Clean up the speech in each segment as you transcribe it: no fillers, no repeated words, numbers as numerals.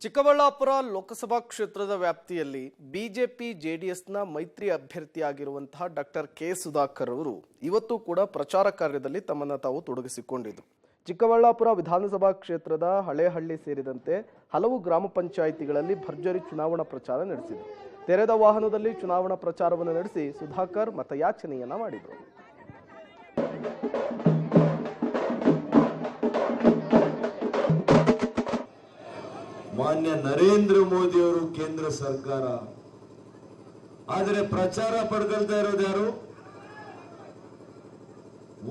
ಚಿಕ್ಕಬಳ್ಳಾಪುರ ಲೋಕಸಭಾ ಕ್ಷೇತ್ರದ ವ್ಯಾಪ್ತಿಯಲ್ಲಿ ಬಿಜೆಪಿ ಜೆಡಿಎಸ್ನ ಮೈತ್ರಿ ಅಭ್ಯರ್ಥಿಯಾಗಿರುವಂತಹ ಡಾಕ್ಟರ್ ಕೆ ಸುಧಾಕರ್ ಅವರು ಇವತ್ತು ಕೂಡ ಪ್ರಚಾರ ಕಾರ್ಯದಲ್ಲಿ ತಮ್ಮನ್ನು ತಾವು ತೊಡಗಿಸಿಕೊಂಡಿದ್ದು. ಚಿಕ್ಕಬಳ್ಳಾಪುರ ವಿಧಾನಸಭಾ ಕ್ಷೇತ್ರದ ಹಳೇಹಳ್ಳಿ ಸೇರಿದಂತೆ ಹಲವು ಗ್ರಾಮ ಪಂಚಾಯಿತಿಗಳಲ್ಲಿ ಭರ್ಜರಿ ಚುನಾವಣಾ ಪ್ರಚಾರ ನಡೆಸಿದರು. ತೆರೆದ ವಾಹನದಲ್ಲಿ ಚುನಾವಣಾ ಪ್ರಚಾರವನ್ನು ನಡೆಸಿ ಸುಧಾಕರ್ ಮತಯಾಚನೆಯನ್ನ ಮಾಡಿದರು. ಮಾನ್ಯ ನರೇಂದ್ರ ಮೋದಿ ಅವರು ಕೇಂದ್ರ ಸರ್ಕಾರ, ಆದರೆ ಪ್ರಚಾರ ಪಡ್ಕೊಳ್ತಾ ಇರೋದು ಯಾರು?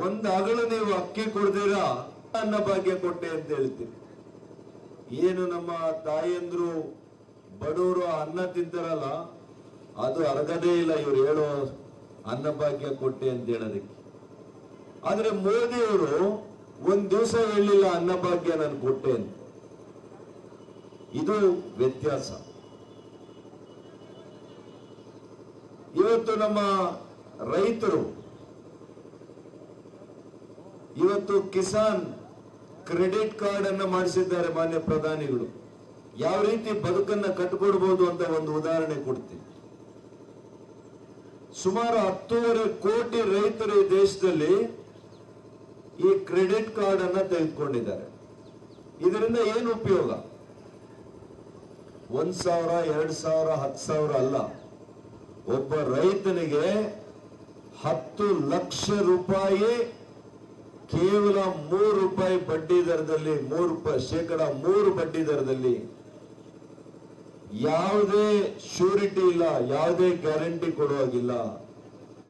ಒಂದು ಹಗಲು ನೀವು ಅಕ್ಕಿ ಕೊಡ್ತೀರಾ, ಅನ್ನ ಭಾಗ್ಯ ಕೊಟ್ಟೆ ಅಂತ ಹೇಳ್ತೀರಿ. ಏನು ನಮ್ಮ ತಾಯಂದ್ರು ಬಡವರು ಅನ್ನ ತಿಂತಾರಲ್ಲ, ಅದು ಅರ್ಗದೇ ಇಲ್ಲ ಇವ್ರು ಹೇಳೋ ಅನ್ನ ಭಾಗ್ಯ ಕೊಟ್ಟೆ ಅಂತ ಹೇಳೋದಕ್ಕೆ. ಆದ್ರೆ ಮೋದಿ ಅವರು ಒಂದ್ ದಿವಸ ಹೇಳಿಲ್ಲ ಅನ್ನ ಭಾಗ್ಯ ನಾನು ಕೊಟ್ಟೆ ಅಂತ. ಇದು ವ್ಯತ್ಯಾಸ. ಇವತ್ತು ನಮ್ಮ ರೈತರು ಇವತ್ತು ಕಿಸಾನ್ ಕ್ರೆಡಿಟ್ ಕಾರ್ಡ್ ಅನ್ನ ಮಾಡಿಸಿದ್ದಾರೆ ಮಾನ್ಯ ಪ್ರಧಾನಿಗಳು. ಯಾವ ರೀತಿ ಬದುಕನ್ನ ಕಟ್ಟಿಕೊಡ್ಬೋದು ಅಂತ ಒಂದು ಉದಾಹರಣೆ ಕೊಡ್ತೀನಿ. ಸುಮಾರು 10.5 ಕೋಟಿ ರೈತರು ಈ ದೇಶದಲ್ಲಿ ಈ ಕ್ರೆಡಿಟ್ ಕಾರ್ಡ್ ಅನ್ನ ತೆಗೆದುಕೊಂಡಿದ್ದಾರೆ. ಇದರಿಂದ ಏನು ಉಪಯೋಗ? 1,000, 2,000, 10,000 ಅಲ್ಲ. ಒಬ್ಬ ರೈತನಿಗೆ 10 ಲಕ್ಷ ರೂಪಾಯಿ ಕೇವಲ 3 ರೂಪಾಯಿ ಬಡ್ಡಿ ದರದಲ್ಲಿ, 3% ಬಡ್ಡಿ ದರದಲ್ಲಿ, ಯಾವುದೇ ಶ್ಯೂರಿಟಿ ಇಲ್ಲ, ಯಾವುದೇ ಗ್ಯಾರಂಟಿ ಕೊಡುವಾಗಿಲ್ಲ.